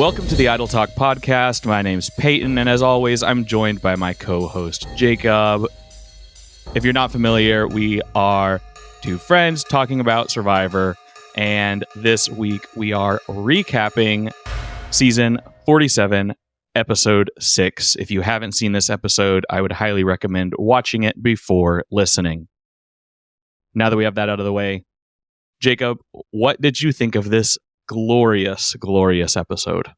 Welcome to the Idle Talk podcast. My name's Peyton, and as always, I'm joined by my co-host, Jacob. If you're not familiar, we are two friends talking about Survivor, and this week we are recapping season 47, episode 6. If you haven't seen this episode, I would highly recommend watching it before listening. Now that we have that out of the way, Jacob, what did you think of this glorious episode?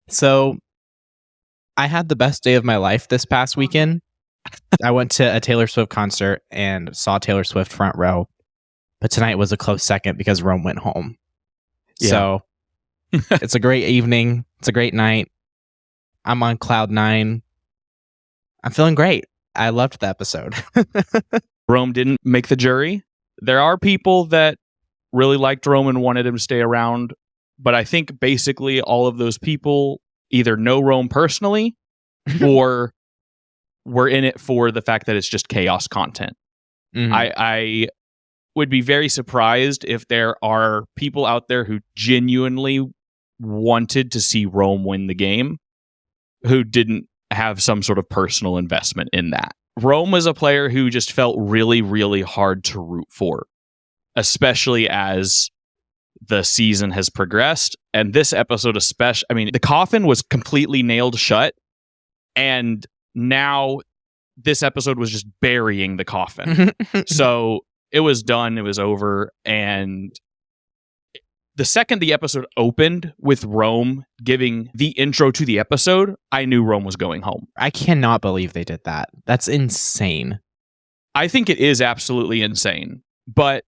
So, I had the best day of my life this past weekend. I went to a Taylor Swift concert and saw Taylor Swift front row. But tonight was a close second because Rome went home. Yeah. So, it's a great evening. It's a great night. I'm on cloud 9. I'm feeling great. I loved the episode. Rome didn't make the jury. There are people that really liked Rome and wanted him to stay around, but I think basically all of those people either know Rome personally or were in it for the fact that it's just chaos content. Mm-hmm. I would be very surprised if there are people out there who genuinely wanted to see Rome win the game who didn't have some sort of personal investment in that. Rome was a player who just felt really hard to root for, especially as the season has progressed. And this episode especially, I mean, the coffin was completely nailed shut, and now this episode was just burying the coffin. So it was done, it was over, and the second the episode opened with Rome giving the intro to the episode, I knew Rome was going home. I cannot believe they did that. That's insane. I think it is absolutely insane, but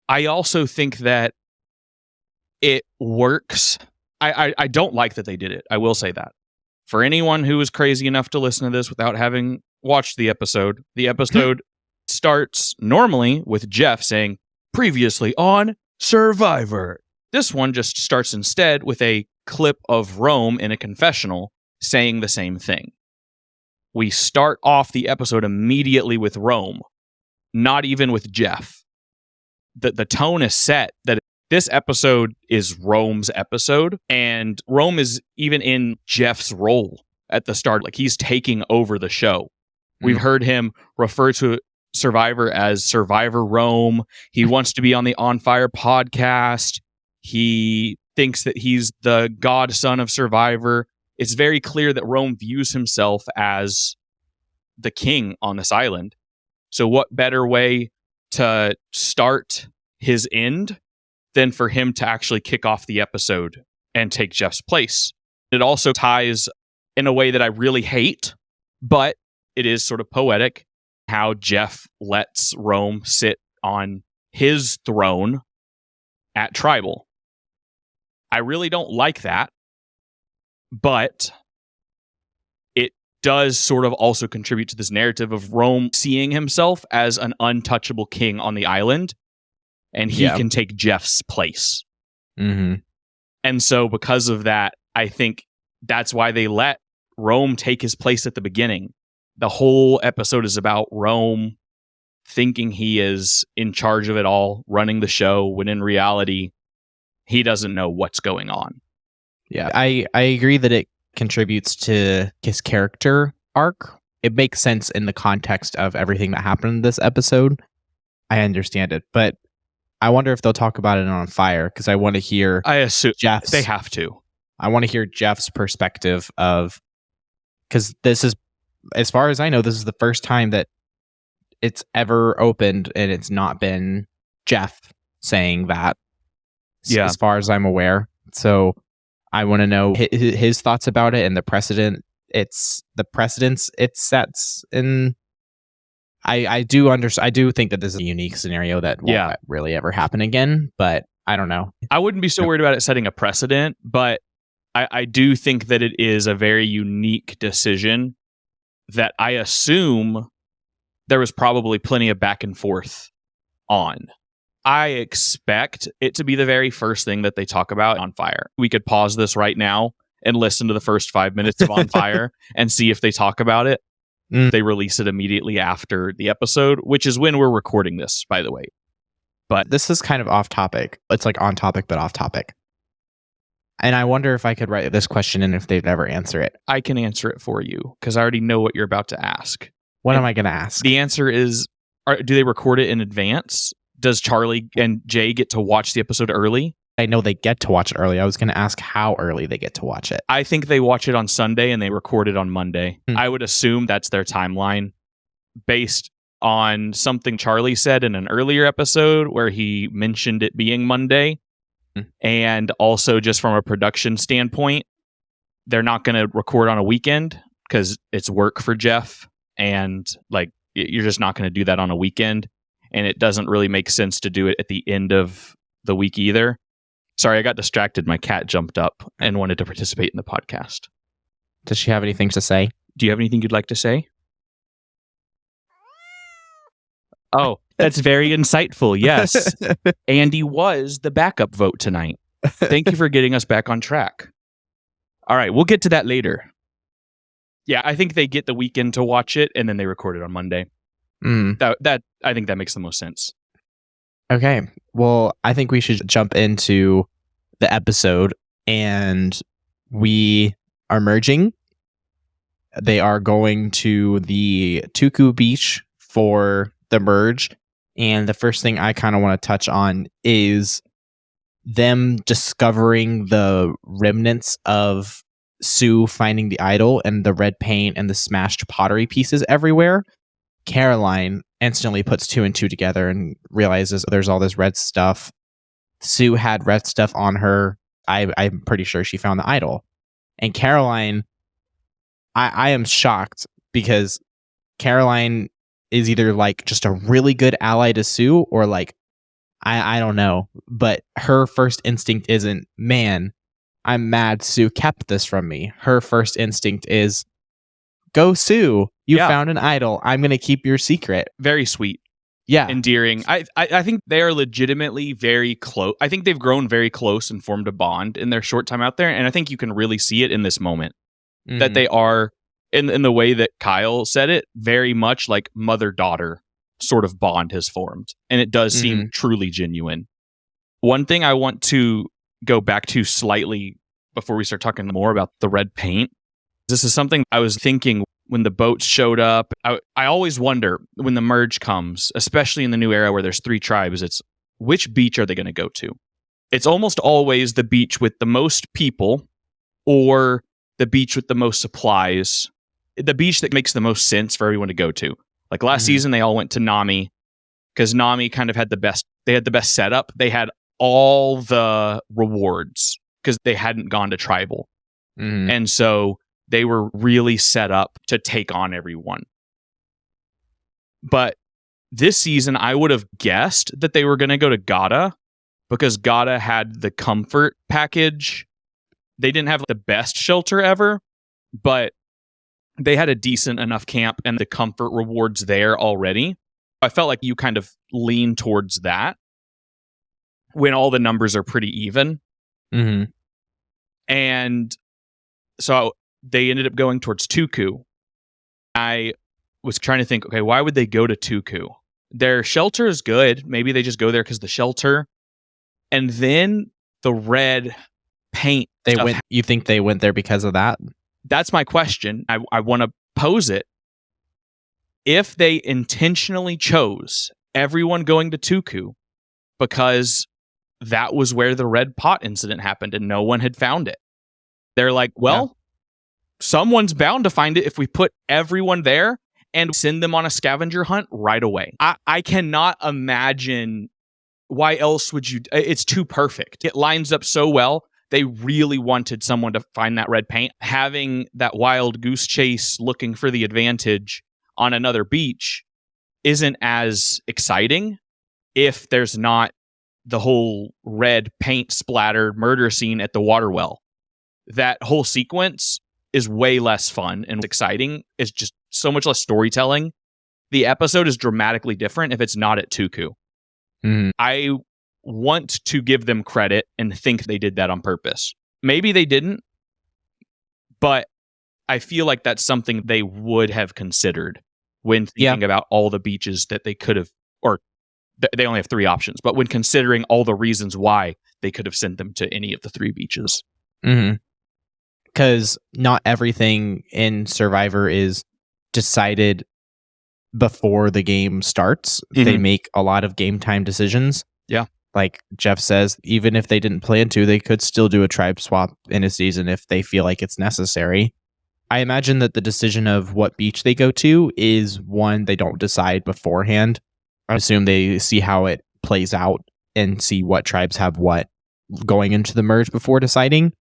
I also think that it works. I don't like that they did it. I will say that. For anyone who is crazy enough to listen to this without having watched the episode starts normally with Jeff saying, "Previously on Survivor." This one just starts instead with a clip of Rome in a confessional saying the same thing. We start off the episode immediately with Rome, not even with Jeff. The tone is set that this episode is Rome's episode, and Rome is even in Jeff's role at the start. Like, he's taking over the show. We've heard him refer to Survivor as Survivor Rome. He wants to be on the On Fire podcast. He thinks that he's the godson of Survivor. It's very clear that Rome views himself as the king on this island. So what better way to start his end than for him to actually kick off the episode and take Jeff's place? It also ties in a way that I really hate, but it is sort of poetic, how Jeff lets Rome sit on his throne at Tribal. I really don't like that, but it does sort of also contribute to this narrative of Rome seeing himself as an untouchable king on the island, and he can take Jeff's place. Mm-hmm. And so because of that, I think that's why they let Rome take his place at the beginning. The whole episode is about Rome thinking he is in charge of it all, running the show, when in reality, he doesn't know what's going on. Yeah, I agree that it contributes to his character arc. It makes sense in the context of everything that happened in this episode. I understand it, but I wonder if they'll talk about it on Fire, because I want to hear I assume Jeff's. They have to. I want to hear Jeff's perspective of, because this is, as far as I know, this is the first time that it's ever opened and it's not been Jeff saying that. Yeah. As far as I'm aware. So I want to know his thoughts about it and the precedence it sets. And I do think that this is a unique scenario that won't really ever happen again, but I don't know. I wouldn't be so worried about it setting a precedent, but I do think that it is a very unique decision that I assume there was probably plenty of back and forth on. I expect it to be the very first thing that they talk about on Fire. We could pause this right now and listen to the first 5 minutes of On Fire and see if they talk about it. They release it immediately after the episode, which is when we're recording this, by the way. But this is kind of off topic. It's like on topic, but off topic. And I wonder if I could write this question in if they'd ever answer it. I can answer it for you because I already know what you're about to ask. What am I going to ask? The answer is, do they record it in advance? Does Charlie and Jay get to watch the episode early? I know they get to watch it early. I was going to ask how early they get to watch it. I think they watch it on Sunday and they record it on Monday. I would assume that's their timeline based on something Charlie said in an earlier episode where he mentioned it being Monday. And also just from a production standpoint, they're not going to record on a weekend because it's work for Jeff. And like, you're just not going to do that on a weekend. And it doesn't really make sense to do it at the end of the week either. Sorry, I got distracted. My cat jumped up and wanted to participate in the podcast. Does she have anything to say? Do you have anything you'd like to say? Oh, that's very insightful. Yes. Andy was the backup vote tonight. Thank you for getting us back on track. All right, we'll get to that later. Yeah, I think they get the weekend to watch it and then they record it on Monday. That I think that makes the most sense. Okay. Well, I think we should jump into the episode, and we are merging. They are going to the Tuku Beach for the merge, and the first thing I kind of want to touch on is them discovering the remnants of Sue finding the idol and the red paint and the smashed pottery pieces everywhere. Caroline instantly puts 2 and 2 together and realizes there's all this red stuff. Sue had red stuff on her. I'm pretty sure she found the idol. And Caroline, I am shocked because Caroline is either like just a really good ally to Sue or like, I don't know. But her first instinct isn't, man, I'm mad Sue kept this from me. Her first instinct is, go Sue. You found an idol. I'm going to keep your secret. Very sweet. Yeah. Endearing. I think they are legitimately very close. I think they've grown very close and formed a bond in their short time out there. And I think you can really see it in this moment. That they are, in the way that Kyle said it, very much like mother-daughter sort of bond has formed. And it does seem truly genuine. One thing I want to go back to slightly before we start talking more about the red paint. This is something I was thinking when the boats showed up. I always wonder when the merge comes, especially in the new era where there's 3 tribes, it's which beach are they going to go to? It's almost always the beach with the most people or the beach with the most supplies, the beach that makes the most sense for everyone to go to. Like last season, they all went to Nami because Nami kind of had the best setup. They had all the rewards because they hadn't gone to tribal. And so they were really set up to take on everyone. But this season, I would have guessed that they were going to go to Gata because Gata had the comfort package. They didn't have the best shelter ever, but they had a decent enough camp and the comfort rewards there already. I felt like you kind of lean towards that when all the numbers are pretty even. And so they ended up going towards Tuku. I was trying to think, okay, why would they go to Tuku? Their shelter is good. Maybe they just go there because the shelter. And then the red paint. You think they went there because of that? That's my question. I want to pose it. If they intentionally chose everyone going to Tuku because that was where the red pot incident happened and no one had found it. They're like, well, someone's bound to find it if we put everyone there and send them on a scavenger hunt right away. I cannot imagine why else would you. It's too perfect. It lines up so well. They really wanted someone to find that red paint. Having that wild goose chase looking for the advantage on another beach isn't as exciting if there's not the whole red paint splattered murder scene at the water well. That whole sequence is way less fun and exciting. It's just so much less storytelling. The episode is dramatically different if it's not at Tuku. I want to give them credit and think they did that on purpose. Maybe they didn't, but I feel like that's something they would have considered when thinking about all the beaches that they could have, or they only have 3 options, but when considering all the reasons why they could have sent them to any of the 3 beaches. Because not everything in Survivor is decided before the game starts. They make a lot of game time decisions. Yeah. Like Jeff says, even if they didn't plan to, they could still do a tribe swap in a season if they feel like it's necessary. I imagine that the decision of what beach they go to is one they don't decide beforehand. I assume they see how it plays out and see what tribes have what going into the merge before deciding.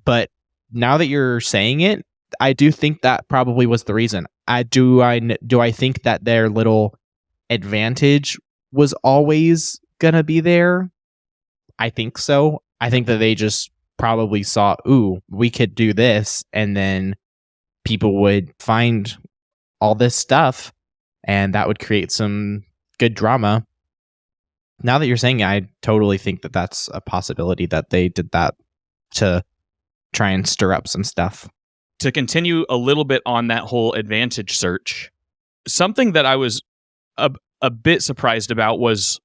But now that you're saying it, I do think that probably was the reason. Do I think that their little advantage was always gonna be there? I think so. I think that they just probably saw, ooh, we could do this, and then people would find all this stuff, and that would create some good drama. Now that you're saying it, I totally think that that's a possibility that they did that to try and stir up some stuff. To continue a little bit on that whole advantage search, something that I was a bit surprised about was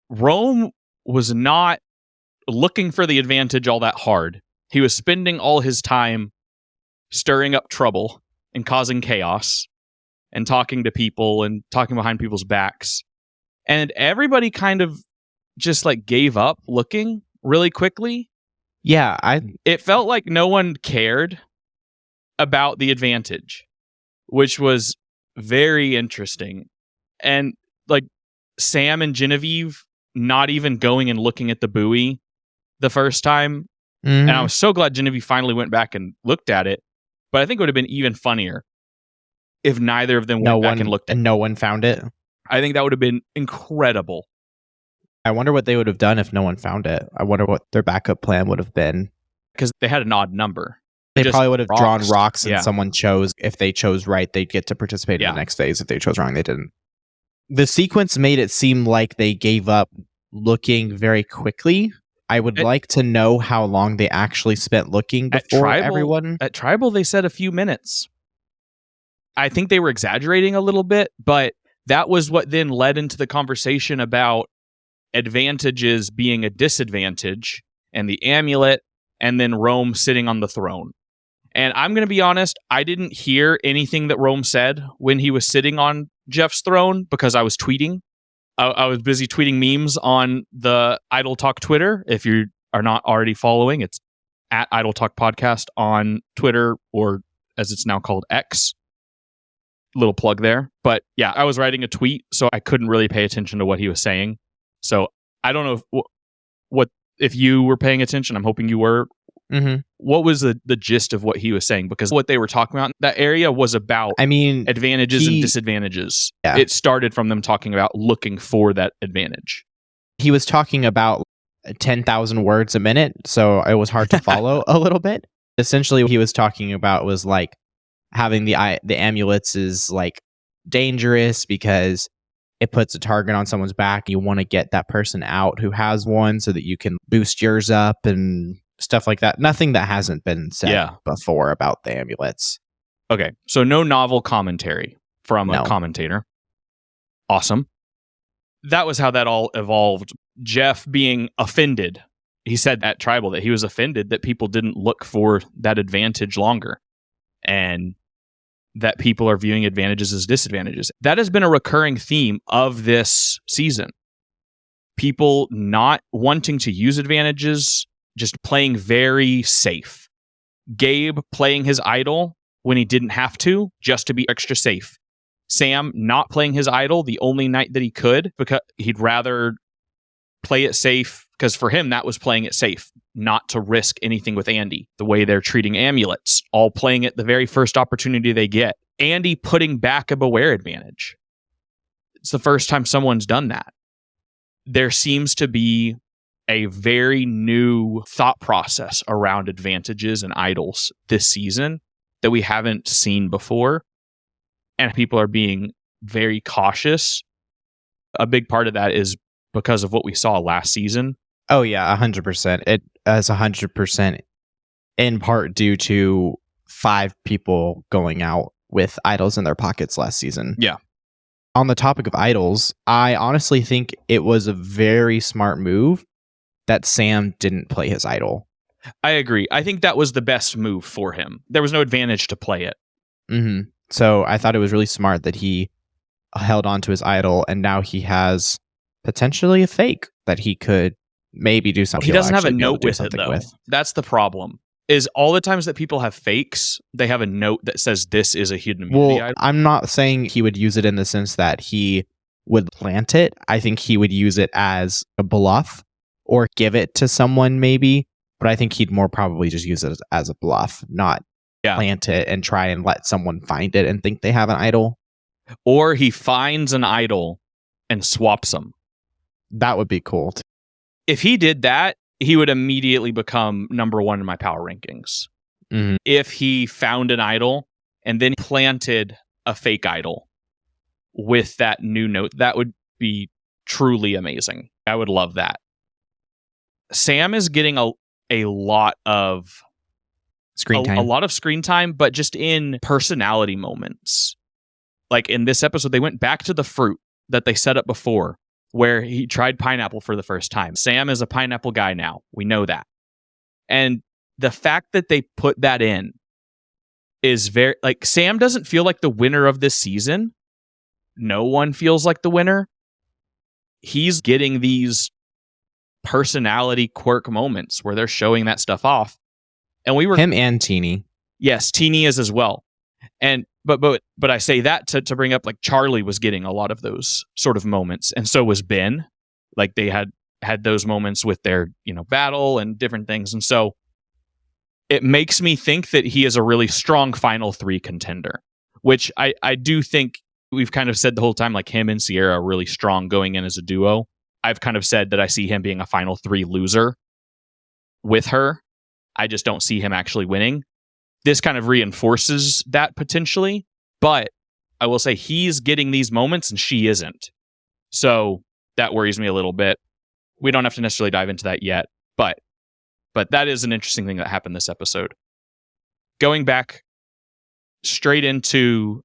Rome was not looking for the advantage all that hard. He was spending all his time stirring up trouble and causing chaos and talking to people and talking behind people's backs. And everybody kind of just like gave up looking really quickly. Yeah, it felt like no one cared about the advantage, which was very interesting. And like Sam and Genevieve not even going and looking at the buoy the first time. And I was so glad Genevieve finally went back and looked at it. But I think it would have been even funnier if neither of them went back and looked at it. And no one found it. I think that would have been incredible. I wonder what they would have done if no one found it. I wonder what their backup plan would have been. Because they had an odd number. They probably would have drawn rocks, and Yeah. someone chose. If they chose right, they'd get to participate in the next phase. If they chose wrong, they didn't. The sequence made it seem like they gave up looking very quickly. I would like to know how long they actually spent looking before everyone. At Tribal, they said a few minutes. I think they were exaggerating a little bit, but that was what then led into the conversation about advantages being a disadvantage and the amulet and then Rome sitting on the throne. And I'm going to be honest, I didn't hear anything that Rome said when he was sitting on Jeff's throne because I was tweeting. I was busy tweeting memes on the Idle Talk Twitter. If you are not already following, it's at Idle Talk Podcast on Twitter, or as it's now called, X. Little plug there. But yeah, I was writing a tweet, so I couldn't really pay attention to what he was saying. So I don't know if you were paying attention. I'm hoping you were. What was the gist of what he was saying? Because what they were talking about in that area was about advantages and disadvantages. Yeah. It started from them talking about looking for that advantage. He was talking about 10,000 words a minute, so it was hard to follow a little bit. Essentially, what he was talking about was like having the amulets is like dangerous because it puts a target on someone's back. You want to get that person out who has one so that you can boost yours up and stuff like that. Nothing that hasn't been said before about the amulets. Okay, so no novel commentary from a commentator. Awesome. That was how that all evolved. Jeff being offended. He said at Tribal that he was offended that people didn't look for that advantage longer and that people are viewing advantages as disadvantages. That has been a recurring theme of this season. People not wanting to use advantages, just playing very safe. Gabe playing his idol when he didn't have to, just to be extra safe. Sam not playing his idol the only night that he could because he'd rather play it safe, because for him that was playing it safe, not to risk anything with Andy. The way they're treating amulets, all playing it the very first opportunity they get. Andy putting back a beware advantage. It's the first time someone's done that. There seems to be a very new thought process around advantages and idols this season that we haven't seen before. And people are being very cautious. A big part of that is because of what we saw last season. Oh yeah, 100%. It is 100% in part due to 5 people going out with idols in their pockets last season. Yeah. On the topic of idols, I honestly think it was a very smart move that Sam didn't play his idol. I agree. I think that was the best move for him. There was no advantage to play it. Mm-hmm. So I thought it was really smart that he held on to his idol, and now he has potentially a fake that he could maybe do something. He doesn't have a note with it, though. That's the problem. Is all the times that people have fakes, they have a note that says this is a hidden immunity idol. I'm not saying he would use it in the sense that he would plant it. I think he would use it as a bluff or give it to someone maybe, but I think he'd more probably just use it as a bluff, not plant it and try and let someone find it and think they have an idol. Or he finds an idol and swaps them. That would be cool. If he did that, he would immediately become number 1 in my power rankings. Mm-hmm. If he found an idol and then planted a fake idol with that new note, that would be truly amazing. I would love that. Sam is getting a lot of screen time. A lot of screen time, but just in personality moments. Like in this episode, they went back to the fruit that they set up before, where he tried pineapple for the first time. Sam is a pineapple guy now. We know that. And the fact that they put that in is very, like, Sam doesn't feel like the winner of this season. No one feels like the winner. He's getting these personality quirk moments where they're showing that stuff off. And we were him and Teenie. Yes, Teenie is as well. And but I say that to bring up, like, Charlie was getting a lot of those sort of moments, and so was Ben. Like, they had those moments with their, battle and different things, and so it makes me think that he is a really strong Final 3 contender, which I do think we've kind of said the whole time, like, him and Sierra are really strong going in as a duo. I've kind of said that I see him being a Final 3 loser with her. I just don't see him actually winning. This kind of reinforces that potentially, but I will say he's getting these moments and she isn't. So that worries me a little bit. We don't have to necessarily dive into that yet, but that is an interesting thing that happened this episode. Going back straight into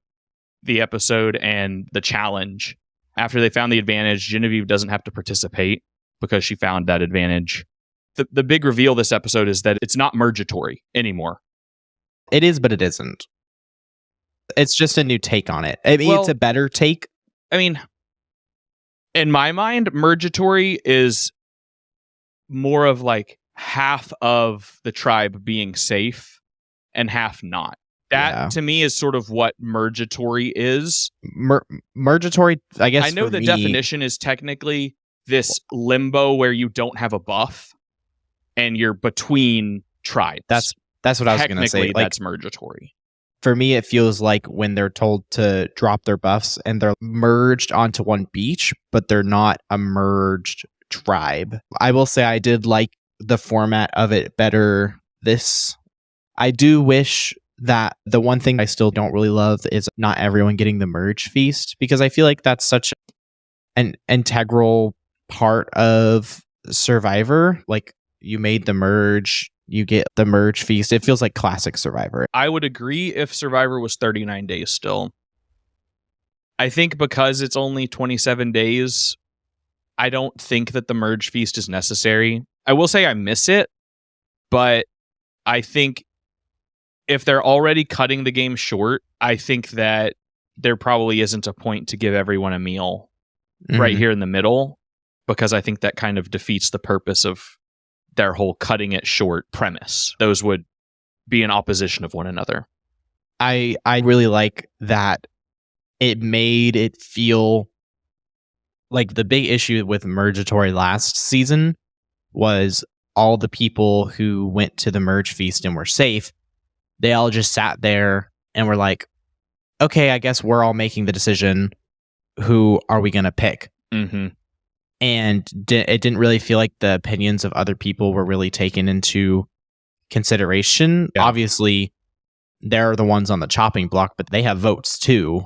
the episode and the challenge, after they found the advantage, Genevieve doesn't have to participate because she found that advantage. The big reveal this episode is that it's not Mergatory anymore. It is, but it isn't. It's just a new take on it. I mean, it's a better take. I mean, in my mind, Mergatory is more of like half of the tribe being safe and half not. That to me is sort of what Mergatory is. Mergatory, I guess. I know the definition is technically this limbo where you don't have a buff and you're between tribes. That's what I was going to say. Like, that's Mergatory. For me, it feels like when they're told to drop their buffs and they're merged onto one beach, but they're not a merged tribe. I will say I did like the format of it better. I do wish that the one thing I still don't really love is not everyone getting the merge feast, because I feel like that's such an integral part of Survivor. Like, you made the merge, you get the merge feast. It feels like classic Survivor. I would agree if Survivor was 39 days still. I think because it's only 27 days, I don't think that the merge feast is necessary. I will say I miss it, but I think if they're already cutting the game short, I think that there probably isn't a point to give everyone a meal right here in the middle, because I think that kind of defeats the purpose of their whole cutting it short premise. Those would be in opposition of one another. I really like that it made it feel like the big issue with Mergatory last season was all the people who went to the merge feast and were safe. They all just sat there and were like, okay, I guess we're all making the decision. Who are we going to pick? Mm-hmm. And it didn't really feel like the opinions of other people were really taken into consideration. Yeah. Obviously, they're the ones on the chopping block, but they have votes too.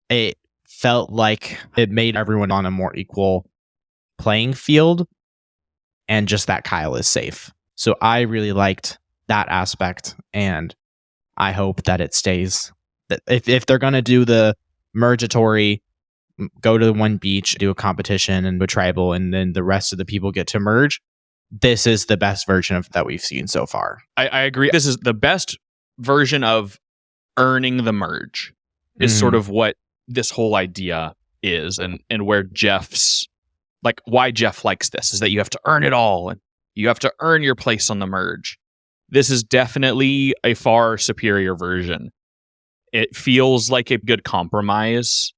It felt like it made everyone on a more equal playing field, and just that Kyle is safe. So I really liked that aspect, and I hope that it stays. That if they're going to do the Mergatory, go to one beach, do a competition and a tribal, and then the rest of the people get to merge, this is the best version of that we've seen so far. I agree. This is the best version of earning the merge is sort of what this whole idea is, and where Jeff's, like, why Jeff likes this is that you have to earn it all and you have to earn your place on the merge. This is definitely a far superior version. It feels like a good compromise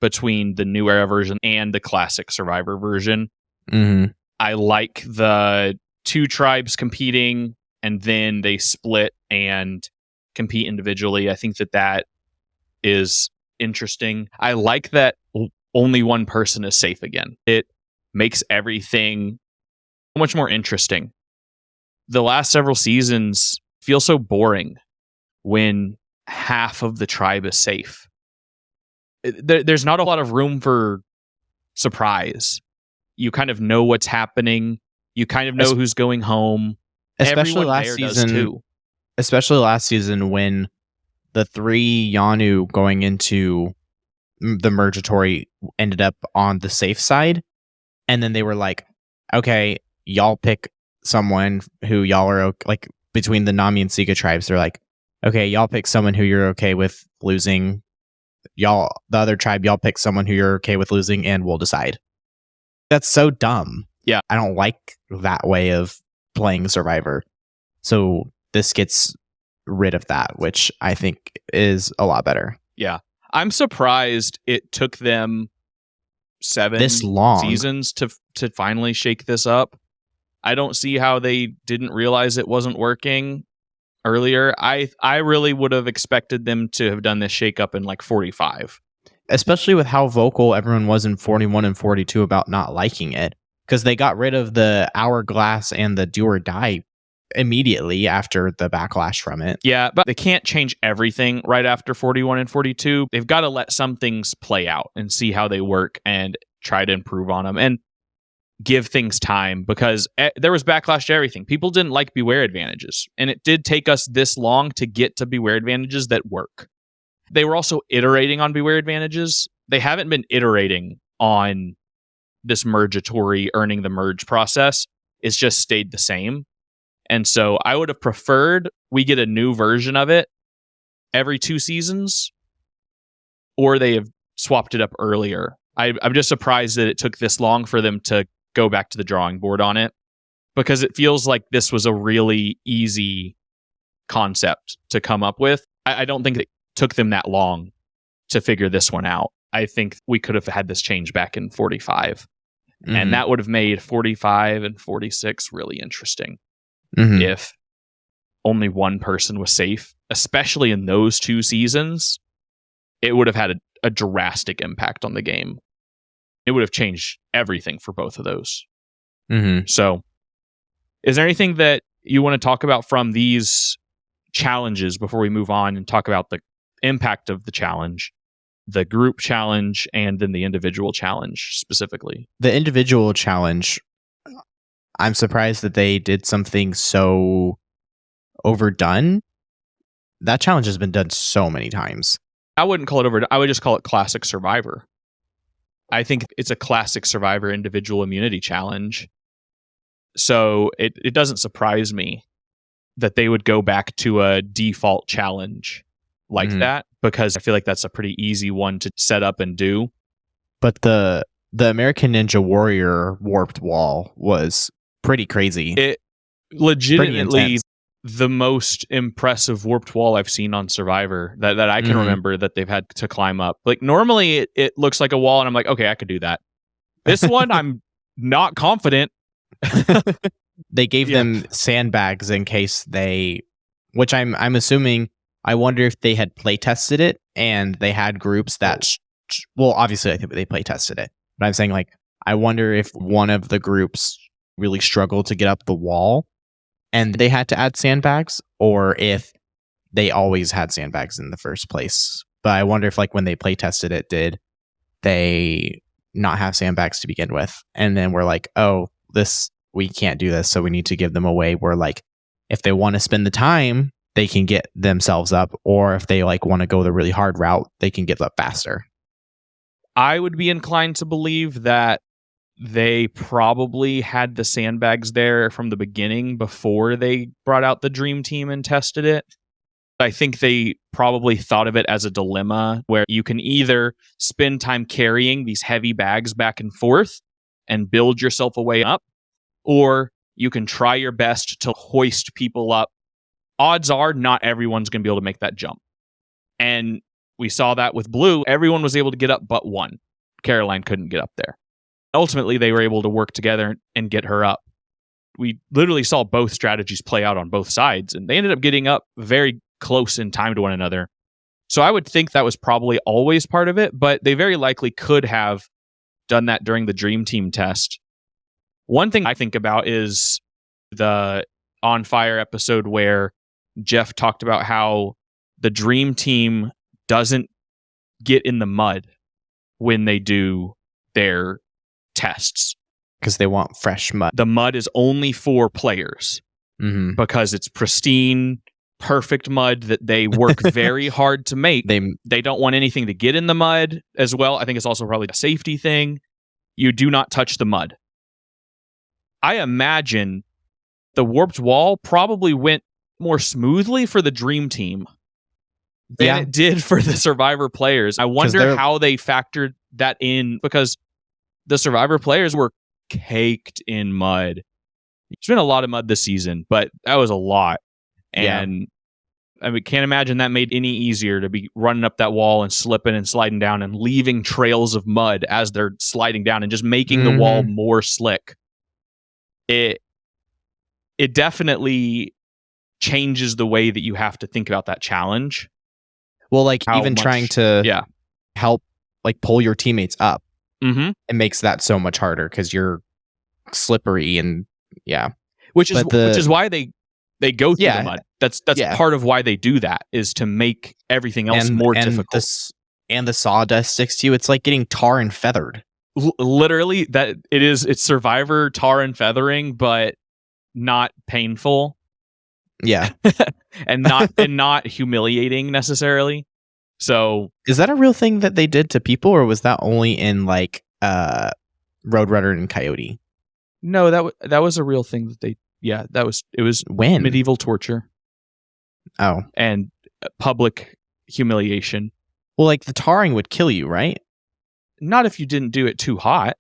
between the new era version and the classic Survivor version. I like the two tribes competing and then they split and compete individually. I think that is interesting. I like that only one person is safe again. It makes everything so much more interesting. The last several seasons feel so boring when half of the tribe is safe. There's not a lot of room for surprise. You kind of know what's happening. You kind of know who's going home. Especially Everyone last there does season. too. Especially last season when the three Yanu going into the Mergatory ended up on the safe side. And then they were like, okay, y'all pick someone who y'all are like, between the Nami and Sika tribes. They're like, okay, y'all pick someone who you're okay with losing. Y'all, the other tribe, y'all pick someone who you're okay with losing and we'll decide. That's so dumb. Yeah. I don't like that way of playing Survivor. So this gets rid of that, which I think is a lot better. Yeah. I'm surprised it took them 7 this long seasons to finally shake this up. I don't see how they didn't realize it wasn't working earlier. I really would have expected them to have done this shake up in like 45. Especially with how vocal everyone was in 41 and 42 about not liking it. Because they got rid of the hourglass and the do or die immediately after the backlash from it. Yeah, but they can't change everything right after 41 and 42. They've got to let some things play out and see how they work and try to improve on them and give things time, because there was backlash to everything. People didn't like Beware advantages, and it did take us this long to get to Beware advantages that work. They were also iterating on Beware advantages. They haven't been iterating on this Mergatory earning the merge process. It's just stayed the same. And so I would have preferred we get a new version of it every 2 seasons, or they have swapped it up earlier. I'm just surprised that it took this long for them to go back to the drawing board on it, because it feels like this was a really easy concept to come up with. I don't think it took them that long to figure this one out. I think we could have had this change back in 45, and that would have made 45 and 46 really interesting. If only one person was safe, especially in those 2 seasons, it would have had a drastic impact on the game. It would have changed everything for both of those. So, is there anything that you want to talk about from these challenges before we move on and talk about the impact of the challenge, the group challenge, and then the individual challenge specifically? The individual challenge, I'm surprised that they did something so overdone. That challenge has been done so many times. I wouldn't call it overdone. I would just call it classic Survivor. I think it's a classic Survivor individual immunity challenge. So it doesn't surprise me that they would go back to a default challenge like that, because I feel like that's a pretty easy one to set up and do. But the American Ninja Warrior warped wall was pretty crazy. It legitimately the most impressive warped wall I've seen on Survivor that I can remember that they've had to climb up. Like, normally it looks like a wall and I'm like, okay, I could do that. This one, I'm not confident. They gave them sandbags in case they, which I'm assuming, I wonder if they had play tested it and they had groups that, well, obviously I think they play tested it, but I'm saying, like, I wonder if one of the groups really struggled to get up the wall and they had to add sandbags, or if they always had sandbags in the first place. But I wonder if, like, when they play tested it, did they not have sandbags to begin with? And then we're like, oh, we can't do this, so we need to give them a way where, like, if they want to spend the time, they can get themselves up, or if they, like, want to go the really hard route, they can get up faster. I would be inclined to believe that they probably had the sandbags there from the beginning before they brought out the dream team and tested it. I think they probably thought of it as a dilemma where you can either spend time carrying these heavy bags back and forth and build yourself a way up, or you can try your best to hoist people up. Odds are not everyone's going to be able to make that jump. And we saw that with Blue. Everyone was able to get up but one. Caroline couldn't get up there. Ultimately, they were able to work together and get her up. We literally saw both strategies play out on both sides, and they ended up getting up very close in time to one another. So I would think that was probably always part of it, but they very likely could have done that during the Dream Team test. One thing I think about is the On Fire episode where Jeff talked about how the Dream Team doesn't get in the mud when they do their tests. Because they want fresh mud. The mud is only for players because it's pristine, perfect mud that they work very hard to make. They don't want anything to get in the mud as well. I think it's also probably a safety thing. You do not touch the mud. I imagine the warped wall probably went more smoothly for the Dream Team than it did for the Survivor players. I wonder how they factored that in, because the Survivor players were caked in mud. There's been a lot of mud this season, but that was a lot. And I mean, can't imagine that made any easier to be running up that wall and slipping and sliding down and leaving trails of mud as they're sliding down and just making the wall more slick. It definitely changes the way that you have to think about that challenge. Well, like even trying to help like pull your teammates up, it makes that so much harder because you're slippery and which is why they go through the mud. That's part of why they do that, is to make everything else more difficult. And the sawdust sticks to you. It's like getting tar and feathered. Literally, it's Survivor tar and feathering, but not painful. Yeah. and not humiliating necessarily. So is that a real thing that they did to people, or was that only in like Roadrunner and Coyote? No, that was a real thing that they it was when medieval torture. Oh. And public humiliation. Well, like the tarring would kill you, right? Not if you didn't do it too hot,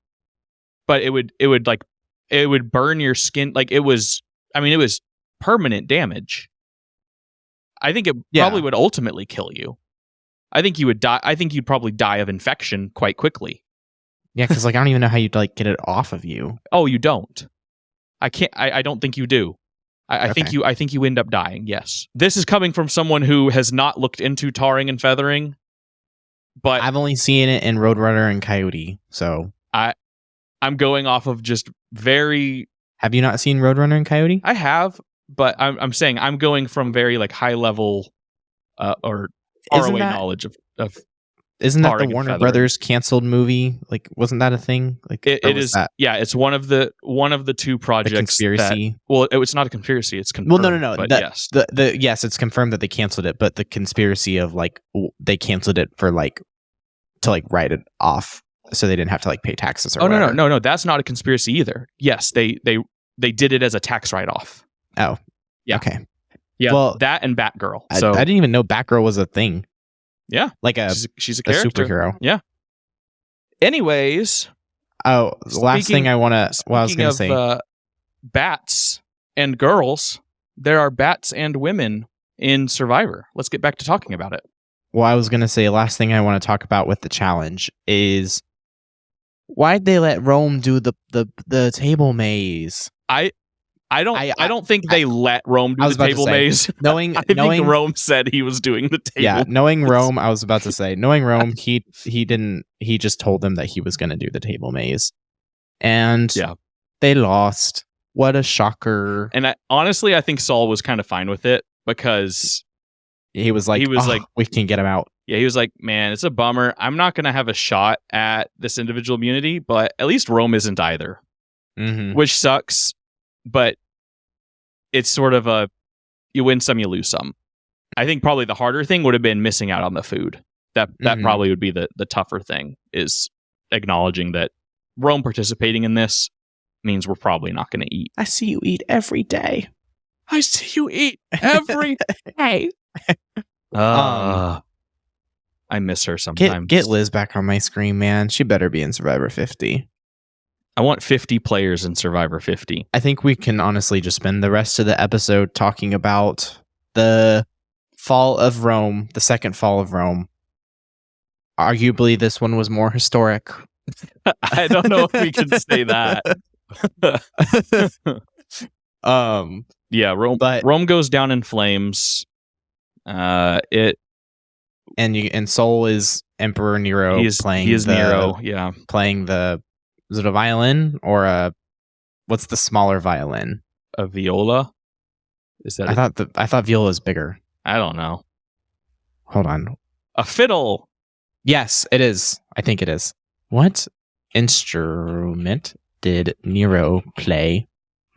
but it would burn your skin. Like it was permanent damage. I think it probably would ultimately kill you. I think you would die. I think you'd probably die of infection quite quickly. Yeah, because like I don't even know how you'd like get it off of you. Oh, you don't. I can't. I don't think you do. I think you end up dying. Yes. This is coming from someone who has not looked into tarring and feathering, but I've only seen it in Roadrunner and Coyote. So I'm going off of just very. Have you not seen Roadrunner and Coyote? I have, but I'm saying I'm going from very like high level or faraway knowledge of. Isn't that the Warner Brothers canceled movie? Like, wasn't that a thing? Like, it is. That? Yeah, it's one of the two projects. The conspiracy. It's not a conspiracy. It's confirmed. Well, no. But yes, yes, it's confirmed that they canceled it. But the conspiracy of like they canceled it for like to like write it off, so they didn't have to like pay taxes or whatever. No. That's not a conspiracy either. Yes, they did it as a tax write off. Oh, yeah. Okay. Yeah. Well, that and Batgirl. So I didn't even know Batgirl was a thing. Yeah, like she's a character. Superhero. Yeah. Anyways, the last thing I want to. Well, I was going to say, bats and girls. There are bats and women in Survivor. Let's get back to talking about it. Well, I was going to say, last thing I want to talk about with the challenge is why'd they let Rome do the table maze? I don't think they let Rome do the table maze. I think Rome said he was doing the table. Yeah, knowing Rome, I was about to say, knowing Rome, he didn't. He just told them that he was going to do the table maze, and they lost. What a shocker! And honestly, I think Saul was kind of fine with it because he was like, we can get him out. Yeah, he was like, man, it's a bummer. I'm not going to have a shot at this individual immunity, but at least Rome isn't either, which sucks. But it's sort of you win some, you lose some. I think probably the harder thing would have been missing out on the food. That probably would be the tougher thing, is acknowledging that Rome participating in this means we're probably not going to eat. I see you eat every day. I see you eat every day. I miss her sometimes. Get Liz back on my screen, man. She better be in Survivor 50. I want 50 players in Survivor 50. I think we can honestly just spend the rest of the episode talking about the fall of Rome, the second fall of Rome. Arguably, this one was more historic. I don't know if we can say that. Yeah, Rome goes down in flames. And Sol is Emperor Nero. He is Nero. Yeah, playing the. Is it a violin or what's the smaller violin? A viola. Is that? I thought viola is bigger. I don't know. Hold on. A fiddle. Yes, it is. I think it is. What instrument did Nero play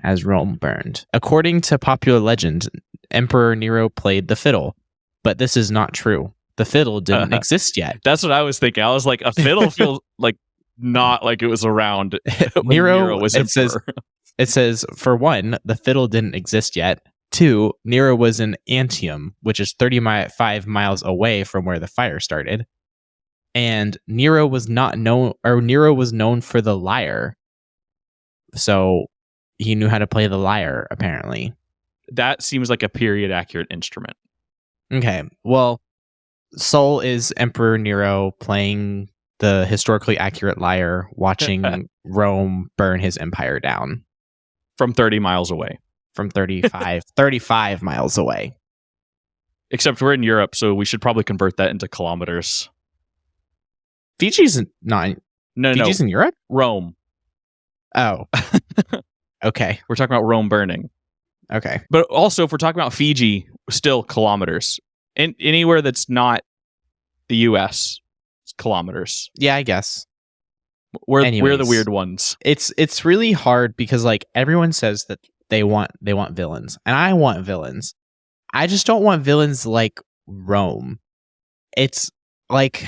as Rome burned? According to popular legend, Emperor Nero played the fiddle, but this is not true. The fiddle didn't exist yet. That's what I was thinking. I was like, a fiddle feels like not like it was around when Nero was emperor. It says, for one, the fiddle didn't exist yet. 2, Nero was in Antium, which is 35 miles away from where the fire started. And Nero was known for the lyre. So he knew how to play the lyre, apparently. That seems like a period accurate instrument. Okay. Well, Sol is Emperor Nero playing the historically accurate lyre, watching Rome burn his empire down. From 30 miles away. From 35 miles away. Except we're in Europe, so we should probably convert that into kilometers. Fiji's not. Fiji's in Europe? Rome. Oh. Okay. We're talking about Rome burning. Okay. But also, if we're talking about Fiji, still kilometers. Anywhere that's not the U.S., it's kilometers. Yeah, I guess. We're the weird ones. It's really hard because like everyone says that they want villains, and I want villains. I just don't want villains like Rome. It's like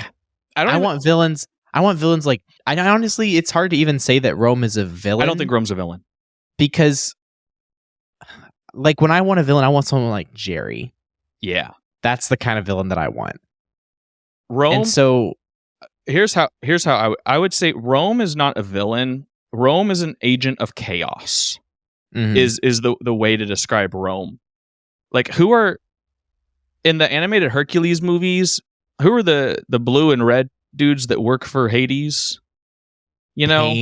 I want villains. I want villains like I honestly, it's hard to even say that Rome is a villain. I don't think Rome's a villain because, like, when I want a villain, I want someone like Jerry. Yeah, that's the kind of villain that I want. Rome. And so here's how I would say Rome is not a villain. Rome is an agent of chaos. Mm-hmm. Is the way to describe Rome. Like, who are in the animated Hercules movies? Who are the blue and red dudes that work for Hades? You know,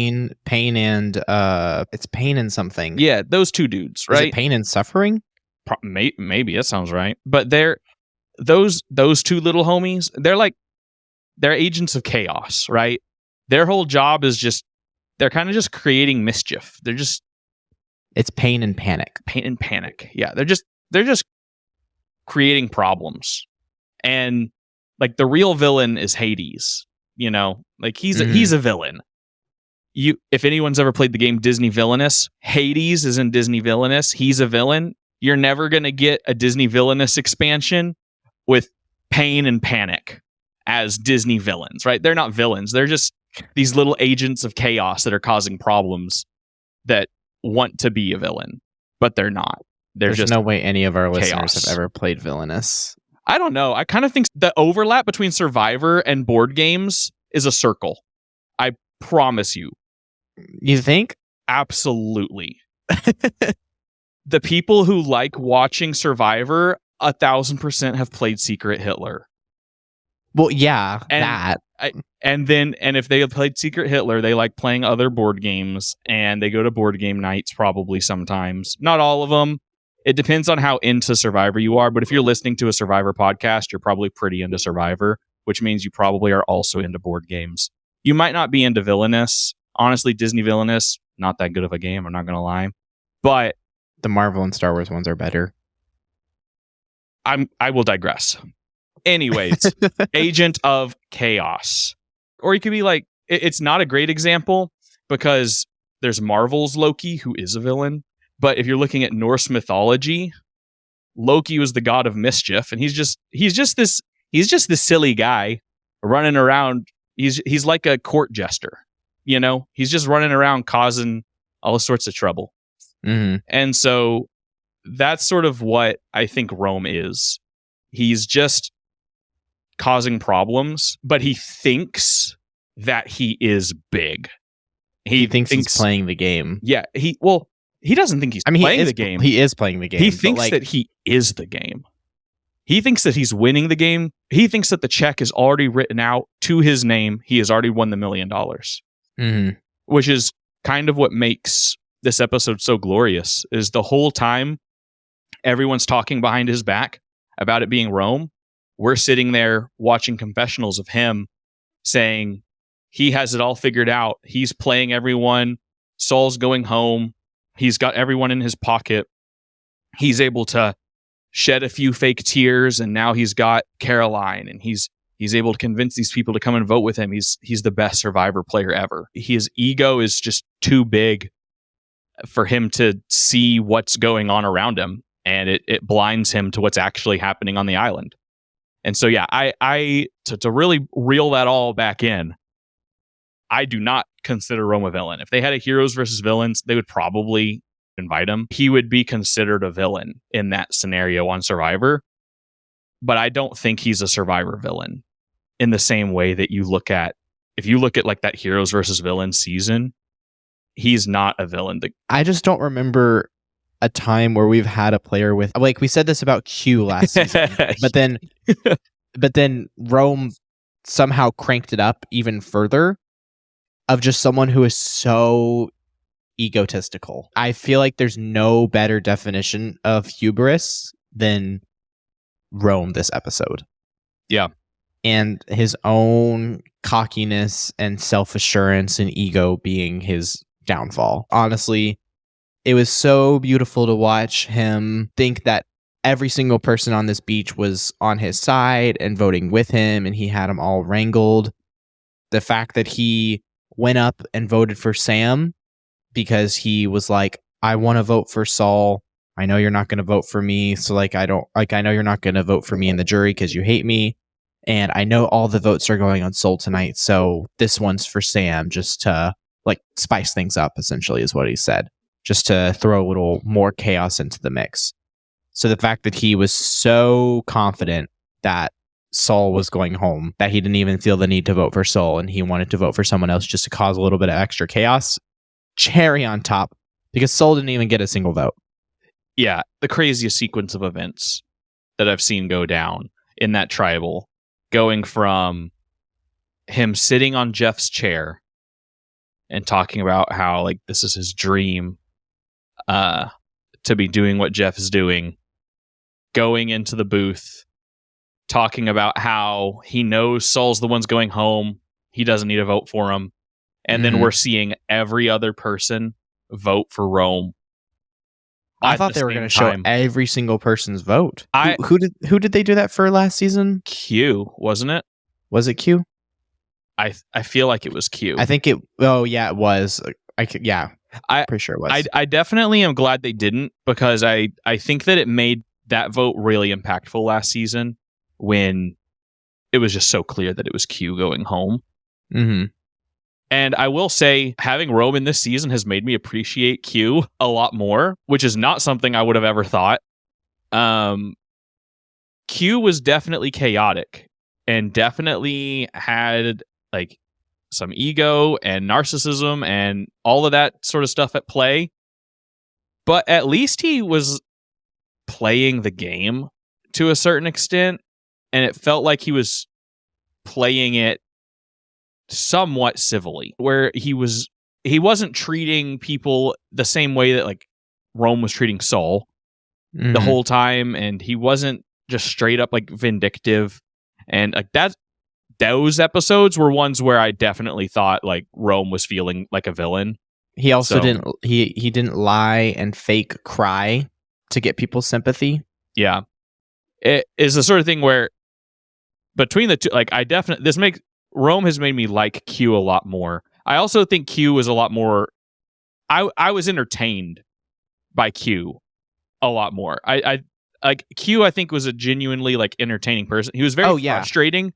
Pain and it's Pain and something. Yeah, those two dudes, right? Is it Pain and Suffering? Maybe that sounds right. But they're those two little homies. They're agents of chaos, right? Their whole job is they're kind of just creating mischief. It's Pain and Panic. Pain and Panic. Yeah, they're just creating problems. And like the real villain is Hades, you know? Like he's a villain. If anyone's ever played the game Disney Villainous, Hades is in Disney Villainous. He's a villain. You're never going to get a Disney Villainous expansion with Pain and Panic as Disney villains, right? They're not villains. They're just these little agents of chaos that are causing problems that want to be a villain, but they're not. There's just no way any of our chaos. Listeners have ever played Villainous. I don't know. I kind of think the overlap between Survivor and board games is a circle. I promise you. You think? Absolutely. The people who like watching Survivor 1,000% have played Secret Hitler. Well, yeah, and if they have played Secret Hitler, they like playing other board games, and they go to board game nights probably sometimes. Not all of them. It depends on how into Survivor you are, but if you're listening to a Survivor podcast, you're probably pretty into Survivor, which means you probably are also into board games. You might not be into Villainous. Honestly, Disney Villainous, not that good of a game, I'm not going to lie. But the Marvel and Star Wars ones are better. I will digress. Anyways, agent of chaos. Or you could be like, it's not a great example because there's Marvel's Loki, who is a villain. But if you're looking at Norse mythology, Loki was the god of mischief, and he's just this silly guy running around. He's like a court jester. You know, he's just running around causing all sorts of trouble. Mm-hmm. And so that's sort of what I think Rome is. He's just causing problems, but he thinks that he is big. He thinks he's playing the game. Yeah, he doesn't think he's playing the game. He is playing the game. He thinks that he is the game. He thinks that he's winning the game. He thinks that the check is already written out to his name. He has already won the $1 million. Mm-hmm. Which is kind of what makes this episode so glorious, is the whole time everyone's talking behind his back about it being Rome. We're sitting there watching confessionals of him saying he has it all figured out. He's playing everyone. Saul's going home. He's got everyone in his pocket. He's able to shed a few fake tears, and now he's got Caroline, and he's able to convince these people to come and vote with him. He's the best Survivor player ever. His ego is just too big for him to see what's going on around him, and it blinds him to what's actually happening on the island. And so, yeah, I to really reel that all back in, I do not consider Rome a villain. If they had a heroes versus villains, they would probably invite him. He would be considered a villain in that scenario on Survivor. But I don't think he's a Survivor villain in the same way that if you look at like that heroes versus villains season, he's not a villain. I just don't remember a time where we've had a player with, like, we said this about Q last season, but then Rome somehow cranked it up even further, of just someone who is so egotistical. I feel like there's no better definition of hubris than Rome this episode. Yeah. And his own cockiness and self-assurance and ego being his downfall. Honestly, it was so beautiful to watch him think that every single person on this beach was on his side and voting with him, and he had them all wrangled. The fact that he went up and voted for Sam because he was like, I want to vote for Saul. I know you're not going to vote for me. So I know you're not going to vote for me in the jury because you hate me. And I know all the votes are going on Soul tonight. So this one's for Sam, just to like spice things up, essentially, is what he said, just to throw a little more chaos into the mix. So the fact that he was so confident that Saul was going home, that he didn't even feel the need to vote for Saul, and he wanted to vote for someone else just to cause a little bit of extra chaos. Cherry on top, because Saul didn't even get a single vote. Yeah, the craziest sequence of events that I've seen go down in that tribal, going from him sitting on Jeff's chair and talking about how like this is his dream to be doing what Jeff is doing, going into the booth, talking about how he knows Saul's the one's going home, he doesn't need to vote for him, and then we're seeing every other person vote for Rome. I thought they were going to show every single person's vote. Who did they do that for last season? Q, wasn't it? Was it Q? I feel like it was Q. I think it. Oh yeah, it was. I'm pretty sure it was. I definitely am glad they didn't, because I think that it made that vote really impactful last season when it was just so clear that it was Q going home. Mm-hmm. And I will say, having Rome in this season has made me appreciate Q a lot more, which is not something I would have ever thought. Q was definitely chaotic and definitely had like some ego and narcissism and all of that sort of stuff at play. But at least he was playing the game to a certain extent, and it felt like he was playing it somewhat civilly, where he wasn't treating people the same way that like Rome was treating Saul the whole time, and he wasn't just straight up like vindictive. And like those episodes were ones where I definitely thought like Rome was feeling like a villain. He also didn't lie and fake cry to get people's sympathy. Yeah, it is the sort of thing where between the two, like Rome has made me like Q a lot more. I also think Q was a lot more. I was entertained by Q a lot more. I like Q. I think was a genuinely like entertaining person. He was very frustrating,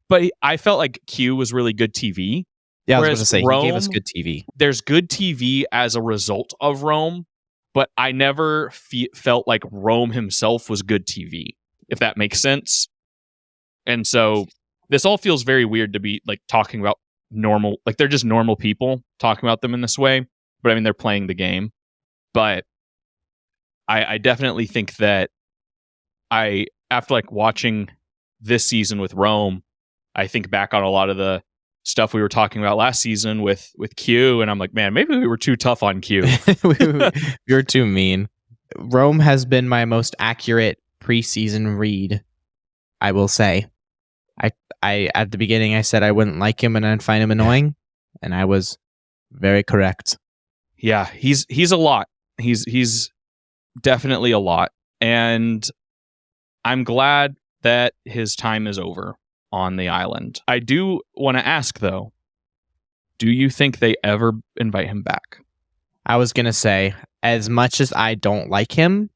but I felt like Q was really good TV Yeah, I was Whereas going to say, Rome, he gave us good TV. There's good TV as a result of Rome, but I never felt like Rome himself was good TV, if that makes sense. And so this all feels very weird to be like talking about normal, like they're just normal people talking about them in this way. But I mean, they're playing the game. But I definitely think that after like watching this season with Rome, I think back on a lot of the stuff we were talking about last season with Q, and I'm like, man, maybe we were too tough on Q. You're too mean. Rome has been my most accurate preseason read, I will say. I at the beginning I said I wouldn't like him and I'd find him annoying, and I was very correct. Yeah, he's a lot. He's definitely a lot, and I'm glad that his time is over on the island. I do want to ask though, do you think they ever invite him back? I was gonna say, as much as I don't like him,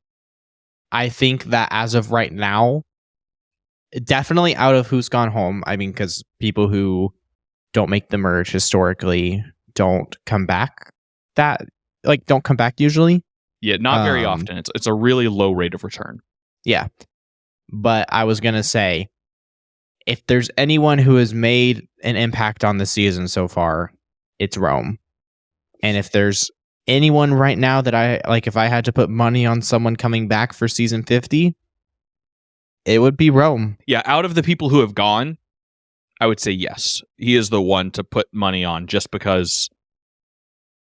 I think that as of right now, definitely out of Who's Gone Home. I mean, because people who don't make the merge historically don't come back. Don't come back usually. Yeah, not very often. It's a really low rate of return. Yeah, but I was gonna say, if there's anyone who has made an impact on the season so far, it's Rome. And if there's anyone right now that I like, if I had to put money on someone coming back for season 50, it would be Rome. Yeah, out of the people who have gone, I would say yes. He is the one to put money on, just because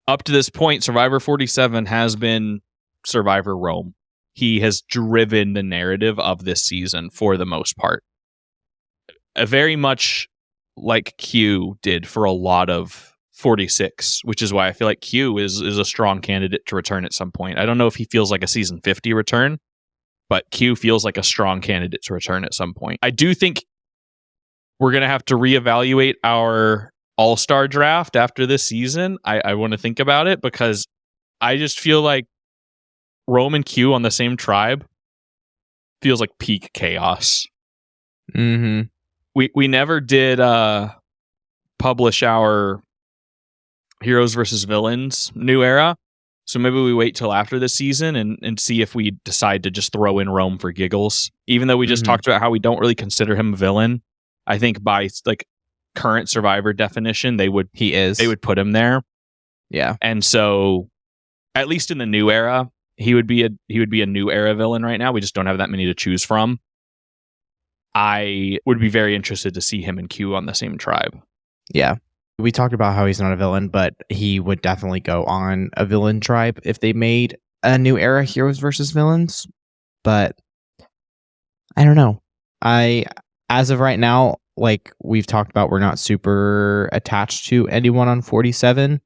up to this point, Survivor 47 has been Survivor Rome. He has driven the narrative of this season for the most part. Very much like Q did for a lot of 46, which is why I feel like Q is a strong candidate to return at some point. I don't know if he feels like a season 50 return, but Q feels like a strong candidate to return at some point. I do think we're going to have to reevaluate our all-star draft after this season. I want to think about it, because I just feel like Rome and Q on the same tribe feels like peak chaos. Mm-hmm. We never did publish our Heroes versus Villains new era, so maybe we wait till after this season and see if we decide to just throw in Rome for giggles. Even though we just talked about how we don't really consider him a villain, I think by like current Survivor definition, they would put him there. Yeah, and so at least in the new era, he would be a new era villain right now. We just don't have that many to choose from. I would be very interested to see him and Q on the same tribe. Yeah. We talked about how he's not a villain, but he would definitely go on a villain tribe if they made a new era Heroes versus Villains. But I don't know. As of right now, like we've talked about, we're not super attached to anyone on 47.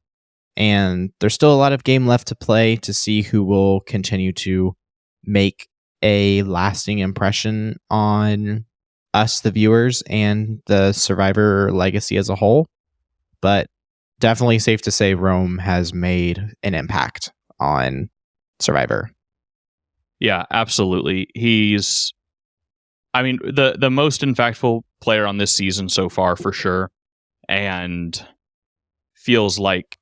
And there's still a lot of game left to play to see who will continue to make a lasting impression on us, the viewers, and the Survivor legacy as a whole. But definitely safe to say Rome has made an impact on Survivor. Yeah, absolutely. He's, I mean, the most impactful player on this season so far, for sure. And feels like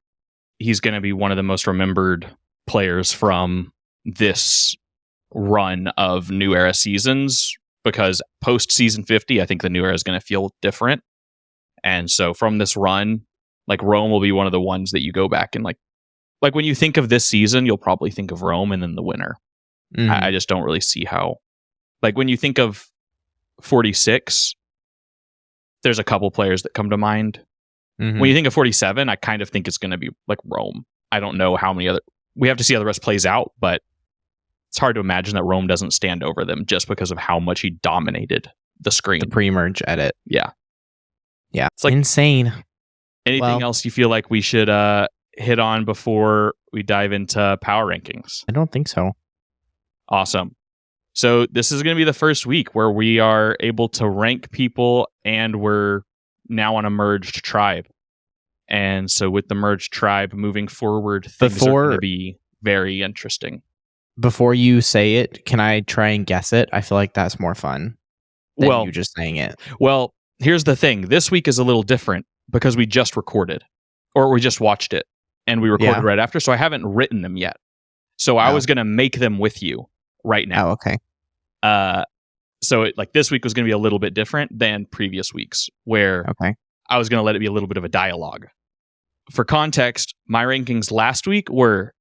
he's going to be one of the most remembered players from this run of New Era seasons, because post season 50, I think the New Era is going to feel different. And so from this run, like Rome will be one of the ones that you go back and like when you think of this season, you'll probably think of Rome and then the winner. Mm-hmm. I just don't really see how, like when you think of 46, there's a couple players that come to mind. Mm-hmm. When you think of 47, I kind of think it's going to be like Rome. I don't know how many other, we have to see how the rest plays out, but it's hard to imagine that Rome doesn't stand over them just because of how much he dominated the screen. The pre-merge edit. Yeah. Yeah. It's like insane. Anything else you feel like we should hit on before we dive into power rankings? I don't think so. Awesome. So this is going to be the first week where we are able to rank people, and we're now on a merged tribe. And so with the merged tribe moving forward, things are going to be very interesting. Before you say it, can I try and guess it? I feel like that's more fun than you just saying it. Well, here's the thing. This week is a little different because we just recorded, or we just watched it and we recorded right after. So I haven't written them yet. So I was going to make them with you right now. Oh, okay. So this week was going to be a little bit different than previous weeks, where I was going to let it be a little bit of a dialogue. For context, my rankings last week were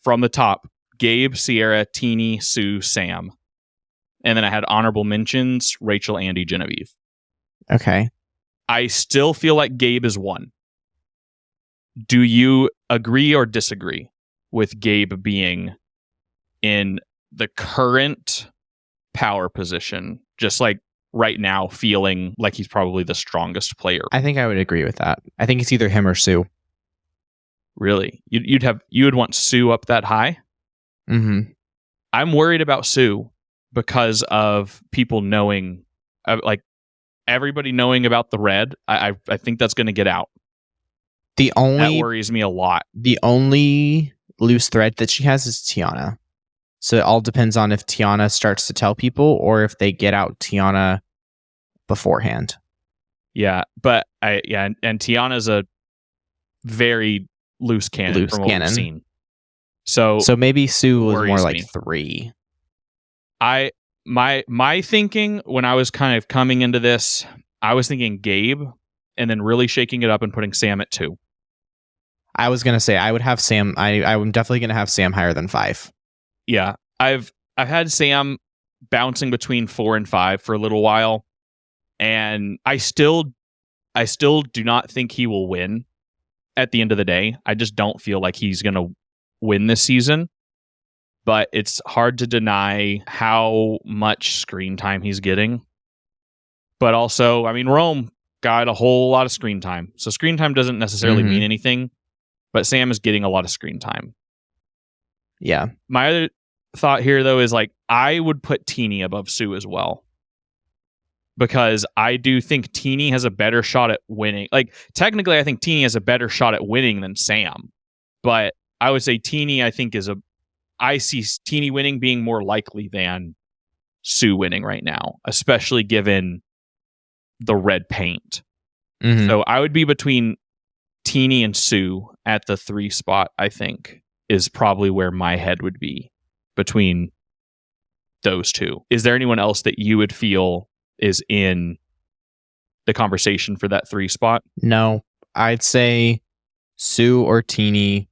from the top: Gabe, Sierra, Teenie, Sue, Sam. And then I had honorable mentions: Rachel, Andy, Genevieve. Okay. I still feel like Gabe is one. Do you agree or disagree with Gabe being in the current power position, just like right now, feeling like he's probably the strongest player? I think I would agree with that. I think it's either him or Sue. Really? You would want Sue up that high? Mm-hmm. I'm worried about Sue because of people knowing, like everybody knowing about the red. I think that's going to get out. That worries me a lot. The only loose thread that she has is Tiana. So it all depends on if Tiana starts to tell people or if they get out Tiana beforehand. Yeah, but and Tiana's a very loose cannon from what we've seen. So maybe Sue was more like 3. My thinking when I was kind of coming into this, I was thinking Gabe, and then really shaking it up and putting Sam at 2. I was gonna say I would have Sam. I'm definitely gonna have Sam higher than 5. Yeah, I've had Sam bouncing between 4 and 5 for a little while, and I still do not think he will win. At the end of the day, I just don't feel like he's gonna win this season. But it's hard to deny how much screen time he's getting. But also, I mean, Rome got a whole lot of screen time. So screen time doesn't necessarily mean anything, but Sam is getting a lot of screen time. Yeah. My other thought here, though, is like I would put Teenie above Sue as well. Because I do think Teenie has a better shot at winning. Like, technically, I think Teenie has a better shot at winning than Sam. But I would say Teenie, I see Teenie winning being more likely than Sue winning right now, especially given the red paint. Mm-hmm. So I would be between Teenie and Sue at the 3 spot, I think, is probably where my head would be between those two. Is there anyone else that you would feel is in the conversation for that 3 spot? No, I'd say Sue or Teenie,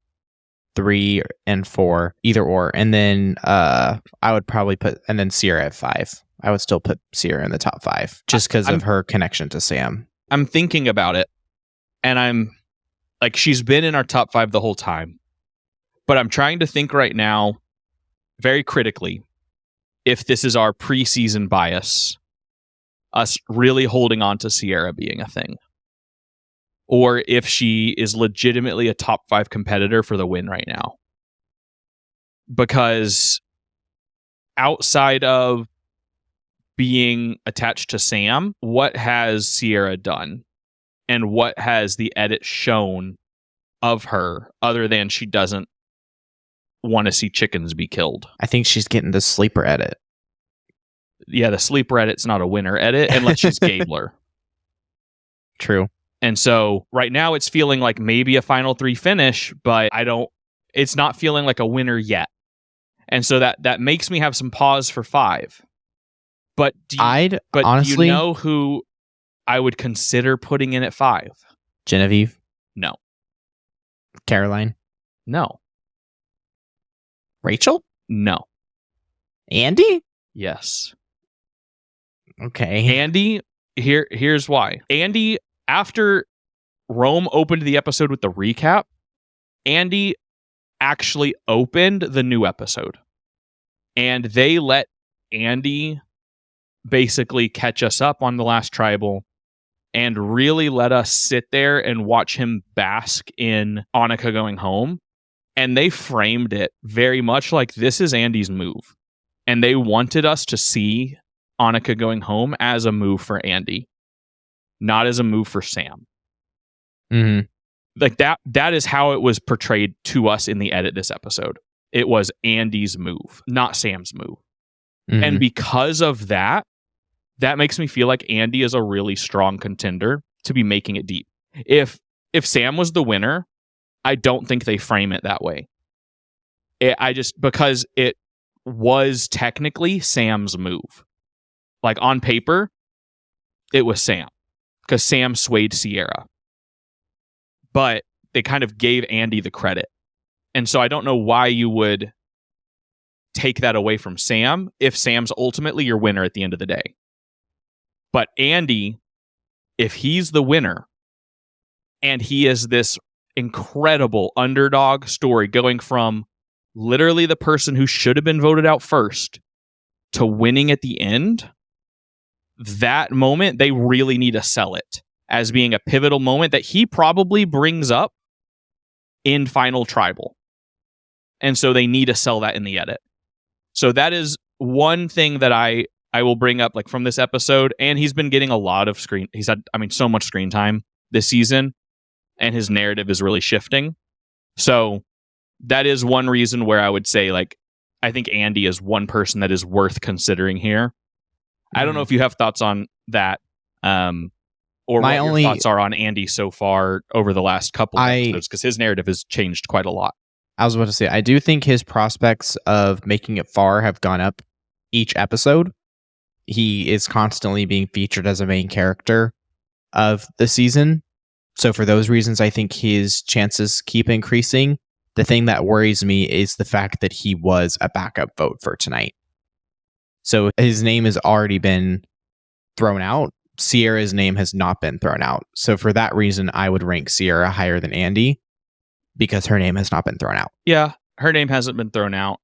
3 and 4, either or. And then I would probably put, and then Sierra at 5. I would still put Sierra in the top 5 just because of her connection to Sam. I'm thinking about it, and I'm like, she's been in our top 5 the whole time. But I'm trying to think right now, very critically, if this is our preseason bias, us really holding on to Sierra being a thing, or if she is legitimately a top 5 competitor for the win right now. Because outside of being attached to Sam, what has Sierra done? And what has the edit shown of her other than she doesn't want to see chickens be killed? I think she's getting the sleeper edit. Yeah, the sleeper edit's not a winner edit unless she's Gabler. True. And so right now it's feeling like maybe a final 3 finish, but it's not feeling like a winner yet. And so that makes me have some pause for 5. But honestly, do you know who I would consider putting in at 5? Genevieve? No. Caroline? No. Rachel? No. Andy? Yes. Okay. Andy, here's why. Andy, after Rome opened the episode with the recap, Andy actually opened the new episode. And they let Andy basically catch us up on the last tribal and really let us sit there and watch him bask in Annika going home. And they framed it very much like this is Andy's move. And they wanted us to see Annika going home as a move for Andy, not as a move for Sam. Mm-hmm. Like that is how it was portrayed to us in the edit this episode. It was Andy's move, not Sam's move. Mm-hmm. And because of that makes me feel like Andy is a really strong contender to be making it deep. If Sam was the winner, I don't think they frame it that way. Because it was technically Sam's move. Like on paper, it was Sam. Because Sam swayed Sierra. But they kind of gave Andy the credit. And so I don't know why you would take that away from Sam if Sam's ultimately your winner at the end of the day. But Andy, if he's the winner, and he is this incredible underdog story going from literally the person who should have been voted out first to winning at the end, that moment, they really need to sell it as being a pivotal moment that he probably brings up in Final Tribal. And so they need to sell that in the edit. So that is one thing that I will bring up like from this episode. And he's been getting a lot of he's had, so much screen time this season, and his narrative is really shifting. So that is one reason where I would say, like, I think Andy is one person that is worth considering here. I don't know if you have thoughts on that, or what your thoughts are on Andy so far over the last couple of episodes, because his narrative has changed quite a lot. I was about to say, I do think his prospects of making it far have gone up each episode. He is constantly being featured as a main character of the season. So for those reasons, I think his chances keep increasing. The thing that worries me is the fact that he was a backup vote for tonight. So his name has already been thrown out. Sierra's name has not been thrown out. So for that reason, I would rank Sierra higher than Andy because her name has not been thrown out. Yeah, her name hasn't been thrown out.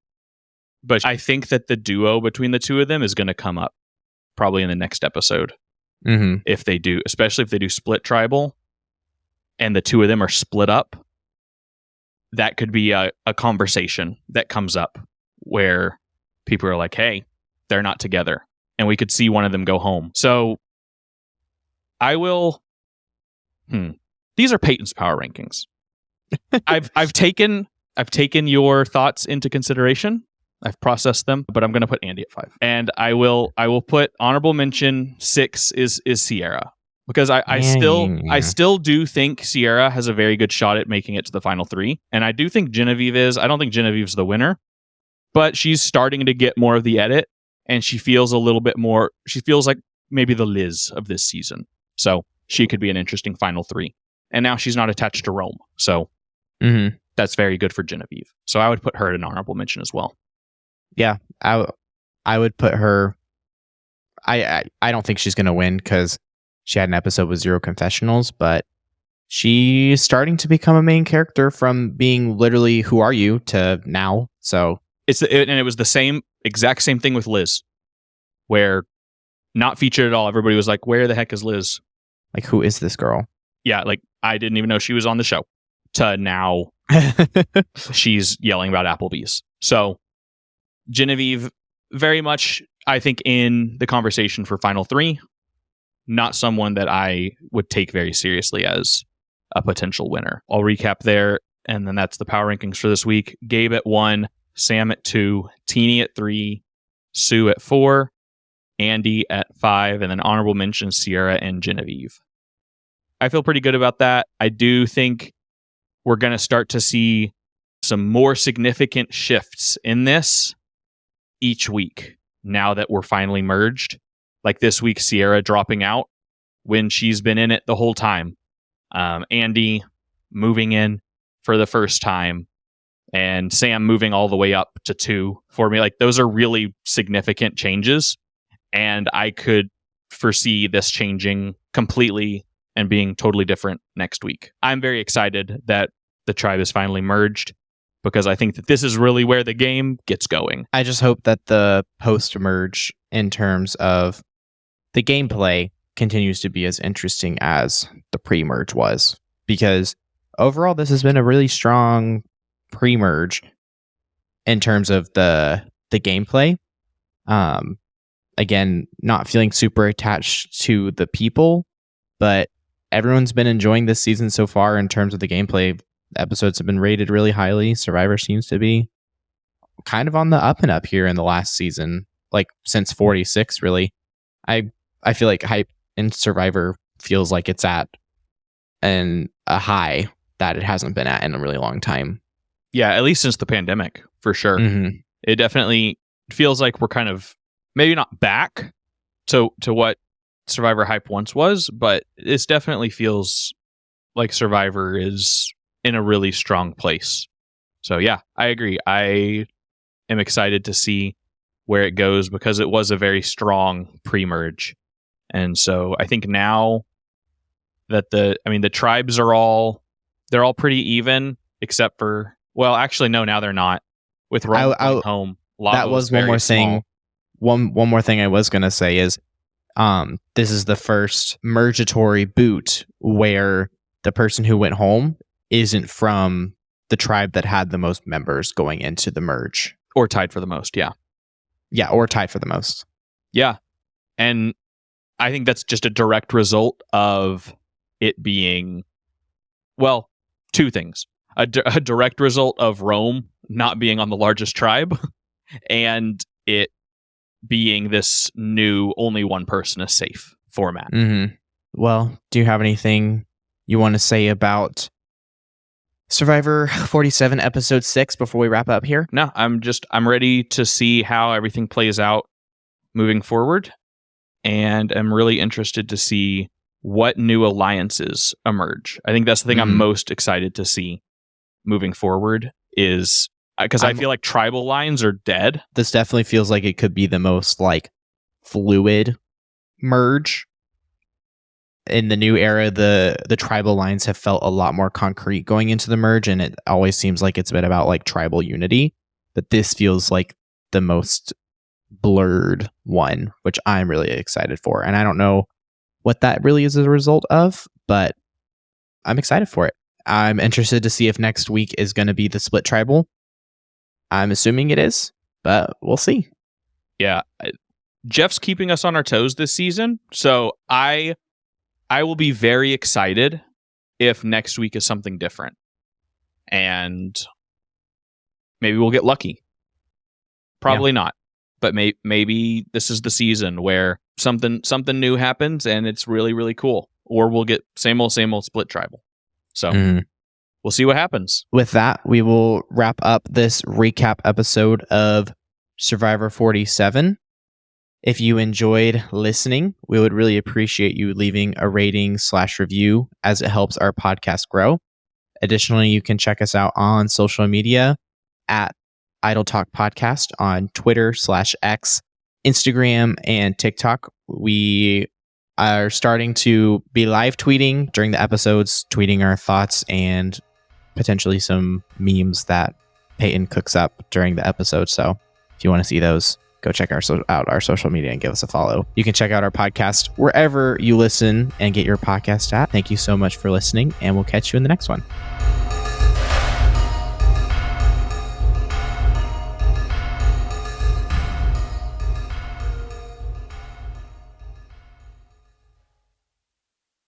But I think that the duo between the two of them is going to come up probably in the next episode. Mm-hmm. If they do, especially if they do split tribal and the two of them are split up, that could be a conversation that comes up where people are like, hey, they're not together, and we could see one of them go home. So I will. These are Peyton's power rankings. I've taken your thoughts into consideration. I've processed them, but I'm going to put Andy at 5, and I will put honorable mention 6 is Sierra, because I still do think Sierra has a very good shot at making it to the final 3, and I do think Genevieve is. I don't think Genevieve's the winner, but she's starting to get more of the edit. And she feels a little bit more, she feels like maybe the Liz of this season. So she could be an interesting final 3. And now she's not attached to Rome. So that's very good for Genevieve. So I would put her at an honorable mention as well. Yeah, I would put her. I don't think she's going to win because she had an episode with 0 confessionals, but she's starting to become a main character from being literally "Who are you?" to now. So it was the exact same thing with Liz, where not featured at all. Everybody was like, where the heck is Liz? Like, who is this girl? Yeah, like, I didn't even know she was on the show. To now, she's yelling about Applebee's. So, Genevieve, very much, I think, in the conversation for Final 3. Not someone that I would take very seriously as a potential winner. I'll recap there, and then that's the power rankings for this week. Gabe at 1, Sam at 2, Teenie at 3, Sue at 4, Andy at 5, and then honorable mentions Sierra and Genevieve. I feel pretty good about that. I do think we're going to start to see some more significant shifts in this each week now that we're finally merged. Like this week, Sierra dropping out when she's been in it the whole time. Andy moving in for the first time. And Sam moving all the way up to 2 for me. Like, those are really significant changes. And I could foresee this changing completely and being totally different next week. I'm very excited that the tribe is finally merged, because I think that this is really where the game gets going. I just hope that the post-merge, in terms of the gameplay, continues to be as interesting as the pre-merge was. Because overall, this has been a really strong pre-merge in terms of the gameplay. Again, not feeling super attached to the people, but everyone's been enjoying this season so far in terms of the gameplay. Episodes have been rated really highly. Survivor seems to be kind of on the up and up here in the last season, like since 46, really. I feel like hype in Survivor feels like it's at and a high that it hasn't been at in a really long time. Yeah, at least since the pandemic, for sure. Mm-hmm. It definitely feels like we're kind of maybe not back to what Survivor hype once was, but it definitely feels like Survivor is in a really strong place. So yeah, I agree. I am excited to see where it goes because it was a very strong pre-merge. And so I think now that the tribes are all pretty even, except for, well, actually no, now they're not. With Rome going home, Lava that was one more thing. One more thing I was gonna say is, this is the first Mergatory boot where the person who went home isn't from the tribe that had the most members going into the merge, or tied for the most. Yeah, or tied for the most. Yeah, and I think that's just a direct result of it being, well, two things. A direct result of Rome not being on the largest tribe, and it being this new only one person is safe format. Mm-hmm. Well, do you have anything you want to say about Survivor 47 episode 6 before we wrap up here? No, I'm ready to see how everything plays out moving forward, and I'm really interested to see what new alliances emerge. I think that's the thing I'm most excited to see moving forward, is because I feel like tribal lines are dead. This definitely feels like it could be the most like fluid merge. In the new era, the tribal lines have felt a lot more concrete going into the merge, and it always seems like it's been about like tribal unity. But this feels like the most blurred one, which I'm really excited for. And I don't know what that really is as a result of, but I'm excited for it. I'm interested to see if next week is going to be the split tribal. I'm assuming it is, but we'll see. Yeah. Jeff's keeping us on our toes this season, so I will be very excited if next week is something different. And maybe we'll get lucky. Probably not. But maybe this is the season where something new happens and it's really, really cool. Or we'll get same old split tribal. So we'll see what happens. With that, we will wrap up this recap episode of Survivor 47. If you enjoyed listening, we would really appreciate you leaving a rating/review, as it helps our podcast grow. Additionally, you can check us out on social media at Idle Talk Podcast on Twitter/X, Instagram, and TikTok. We are starting to be live tweeting during the episodes, tweeting our thoughts and potentially some memes that Peyton cooks up during the episode. So if you want to see those, go check out our social media and give us a follow. You can check out our podcast wherever you listen and get your podcast at. Thank you so much for listening, and we'll catch you in the next one.